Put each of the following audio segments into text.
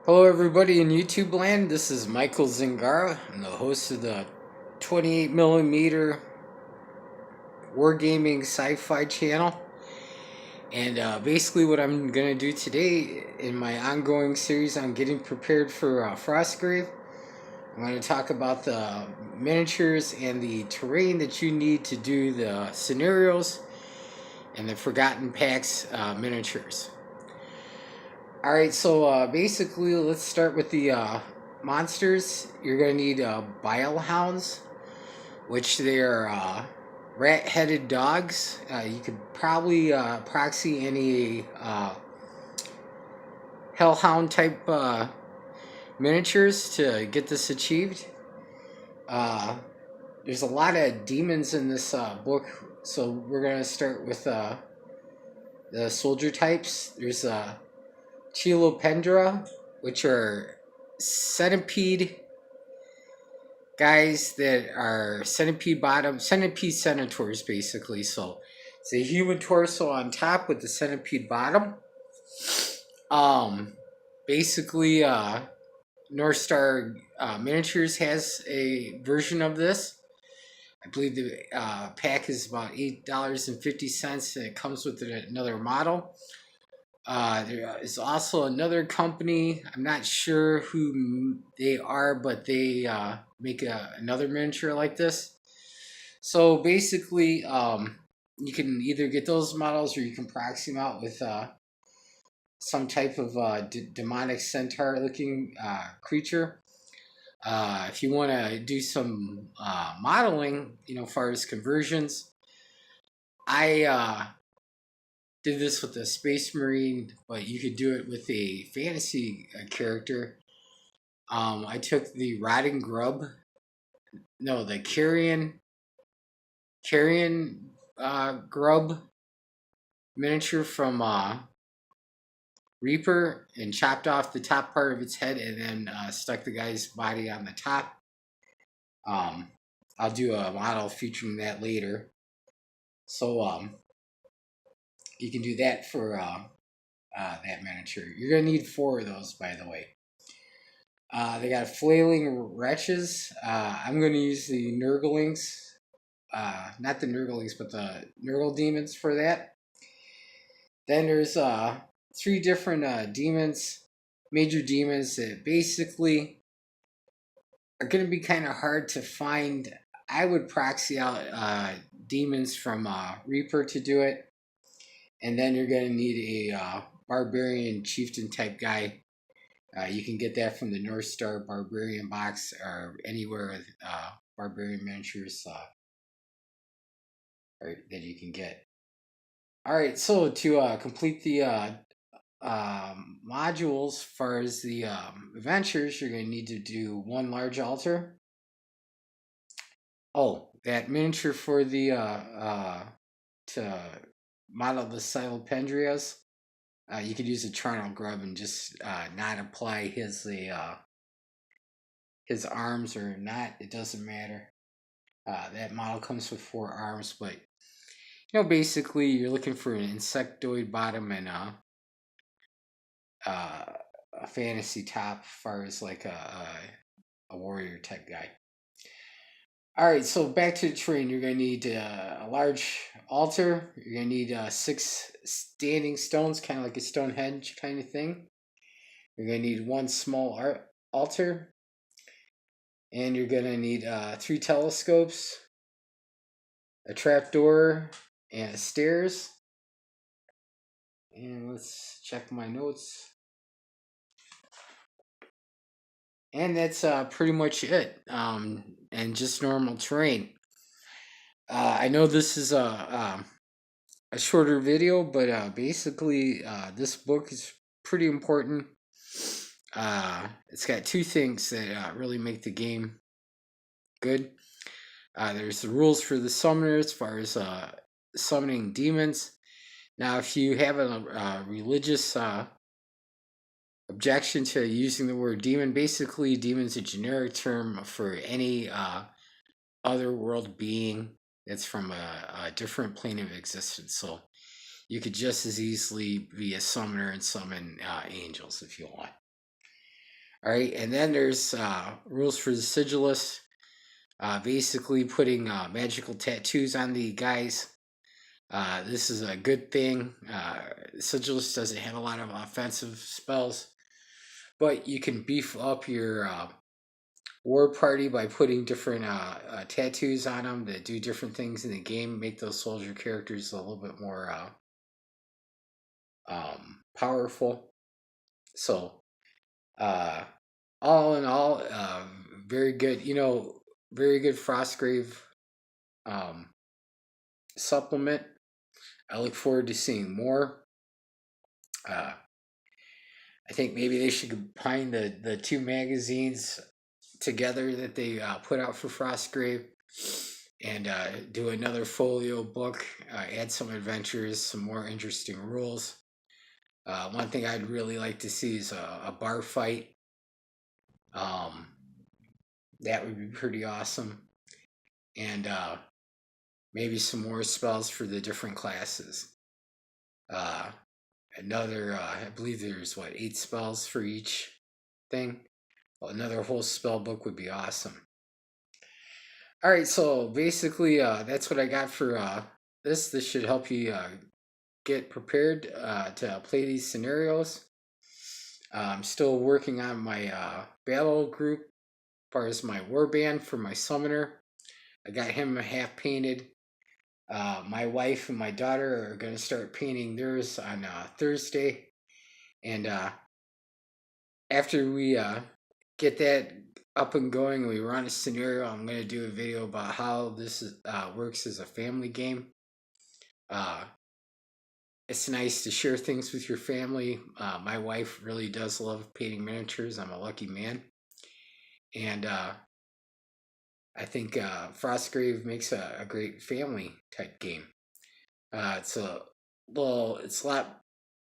Hello, everybody in YouTube land. This is Michael Zingara. I'm the host of the 28mm Wargaming Sci-fi channel. And basically, what I'm going to do today in my ongoing series on getting prepared for Frostgrave, I'm going to talk about the miniatures and the terrain that you need to do the scenarios and the Forgotten Pacts miniatures. Alright, so basically, let's start with the monsters. You're going to need bile hounds, which they're rat-headed dogs. You could probably proxy any hellhound type miniatures to get this achieved. There's a lot of demons in this book, so we're going to start with the soldier types. There's Chilopendra, which are centipede guys that are centipede centaurs, basically. So it's a human torso on top with the centipede bottom. Basically, North Star Miniatures has a version of this. I believe the pack is about $8.50, and it comes with another model. There is also another company. I'm not sure who they are, but they make another miniature like this. So basically, you can either get those models or you can proxy them out with some type of demonic centaur-looking creature. If you want to do some modeling, as far as conversions, I did this with a Space Marine, but you could do it with a fantasy character. I took the Rotting Grub, no, the Carrion Grub miniature from Reaper, and chopped off the top part of its head and then stuck the guy's body on the top. I'll do a model featuring that later. So you can do that for that miniature. You're going to need 4 of those, by the way. They got Flailing Wretches. I'm going to use the Nurglings. Not the Nurglings, but the Nurgle Demons for that. Then there's 3 different demons, major demons, that basically are going to be kind of hard to find. I would proxy out demons from Reaper to do it. And then you're going to need a Barbarian Chieftain type guy. You can get that from the North Star Barbarian box or anywhere with Barbarian miniatures that you can get. Alright, so to complete the modules, as far as the adventures, you're going to need to do 1 large altar. Oh, that miniature for the to model the Silopendrias. You could use a charnel grub and just not apply his arms or not. It doesn't matter. That model comes with 4 arms, but basically you're looking for an insectoid bottom and a fantasy top, as far as like a warrior type guy. All right, so back to the terrain. You're going to need a large altar. You're going to need 6 standing stones, kind of like a Stonehenge kind of thing. You're going to need 1 small altar. And you're going to need 3 telescopes, a trapdoor, and stairs. And let's check my notes. And that's pretty much it. And just normal terrain. I know this is a shorter video, but basically this book is pretty important. It's got 2 things that really make the game good. There's the rules for the summoner as far as summoning demons. Now, if you have a religious objection to using the word demon, basically demon's a generic term for any other world being that's from a different plane of existence. So you could just as easily be a summoner and summon angels if you want. All right, and then there's rules for the sigillist. Basically putting magical tattoos on the guys. This is a good thing. Sigillist doesn't have a lot of offensive spells, but you can beef up your war party by putting different tattoos on them that do different things in the game, make those soldier characters a little bit more powerful. So, all in all, very good. Very good Frostgrave um, supplement. I look forward to seeing more. Uh, I think maybe they should combine the two magazines together that they put out for Frostgrave and do another folio book, add some adventures, some more interesting rules. One thing I'd really like to see is a bar fight. That would be pretty awesome. And maybe some more spells for the different classes. I believe there's 8 spells for each thing. Well, another whole spell book would be awesome. All right, so basically, that's what I got for this. This should help you get prepared to play these scenarios. I'm still working on my battle group as far as my warband for my summoner. I got him half painted. My wife and my daughter are going to start painting theirs on Thursday. And after we get that up and going and we run a scenario, I'm going to do a video about how this works as a family game. It's nice to share things with your family. My wife really does love painting miniatures. I'm a lucky man. And I think Frostgrave makes a great family type game. It's a lot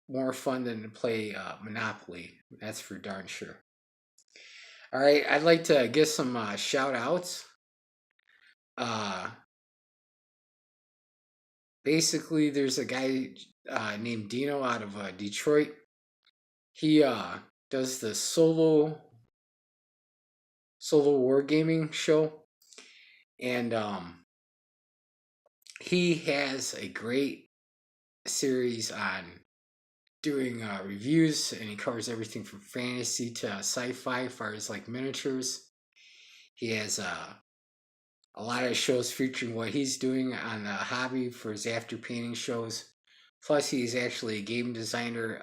more fun than to play Monopoly. That's for darn sure. All right, I'd like to give some shout outs. Basically, there's a guy named Dino out of Detroit. He does the solo wargaming show, and he has a great series on doing reviews, and he covers everything from fantasy to sci-fi as far as like miniatures. He has a lot of shows featuring what he's doing on the hobby for his after painting shows. Plus, he's actually a game designer.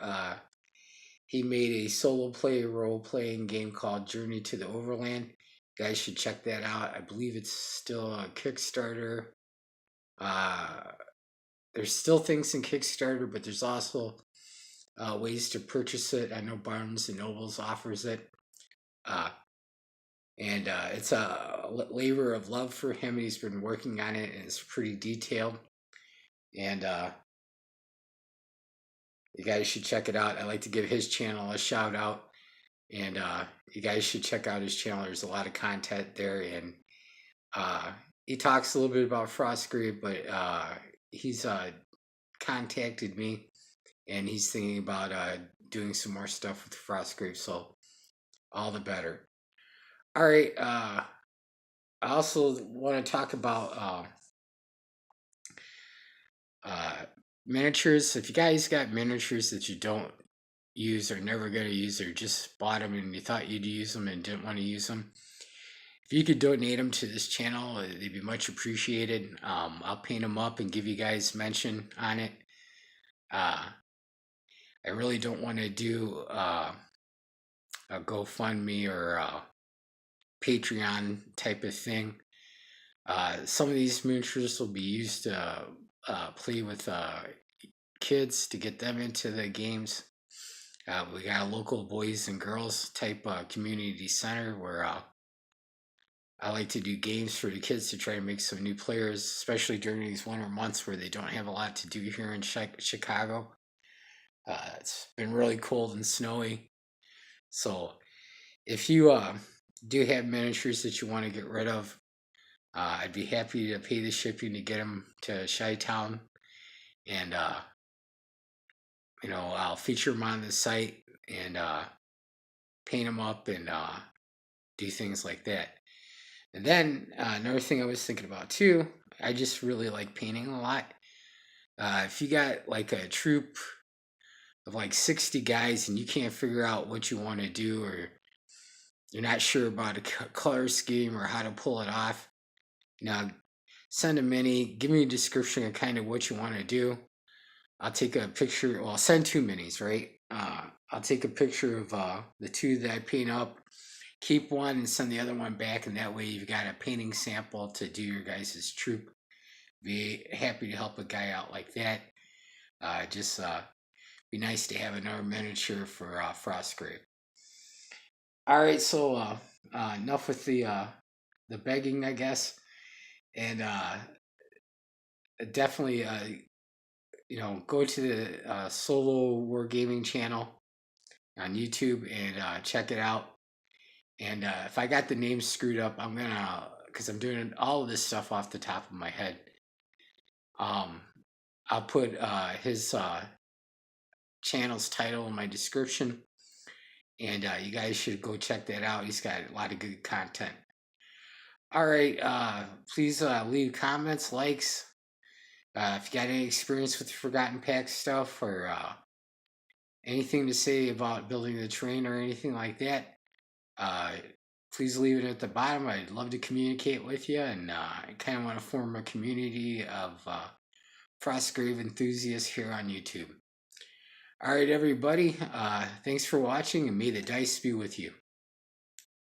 He made a solo play role playing game called Journey to the Overland. You guys should check that out. I believe it's still a Kickstarter. There's still things in Kickstarter, but there's also ways to purchase it. I know Barnes and Nobles offers it. And it's a labor of love for him. He's been working on it, and it's pretty detailed. And you guys should check it out. I'd like to give his channel a shout out. And you guys should check out his channel. There's a lot of content there. And he talks a little bit about Frostgrave, but he's contacted me. And he's thinking about doing some more stuff with Frostgrave. So all the better. All right. I also want to talk about miniatures. If you guys got miniatures that you don't use or never going to use or just bought them and you thought you'd use them and didn't want to use them, if you could donate them to this channel, they'd be much appreciated. I'll paint them up and give you guys mention on it. I really don't want to do a GoFundMe or a Patreon type of thing. Some of these miniatures will be used to play with kids to get them into the games. We got a local boys and girls type community center where I like to do games for the kids to try to make some new players, especially during these winter months where they don't have a lot to do here in Chicago. It's been really cold and snowy. So if you do have miniatures that you want to get rid of, I'd be happy to pay the shipping to get them to Chi-Town. And, I'll feature them on the site and paint them up and do things like that. And then another thing I was thinking about too, I just really like painting a lot. If you got like a troop of like 60 guys and you can't figure out what you want to do, or you're not sure about a color scheme or how to pull it off, send a mini, give me a description of kind of what you want to do. I'll take a picture. Well, I'll send 2 minis, right? I'll take a picture of the 2 that I paint up, keep one and send the other one back, and that way you've got a painting sample to do your guys' troop. Be happy to help a guy out like that. Just be nice to have another miniature for Frostgrave. All right, so enough with the begging, I guess, and definitely go to the Solo Wargaming channel on YouTube and check it out. And if I got the names screwed up, I'm gonna, because I'm doing all of this stuff off the top of my head. I'll put his channel's title in my description, and you guys should go check that out. He's got a lot of good content. All right, please leave comments, likes. If you got any experience with the Forgotten Pacts stuff, or anything to say about building the terrain or anything like that, please leave it at the bottom. I'd love to communicate with you, and I kind of want to form a community of Frostgrave enthusiasts here on YouTube. All right, everybody, thanks for watching, and may the dice be with you.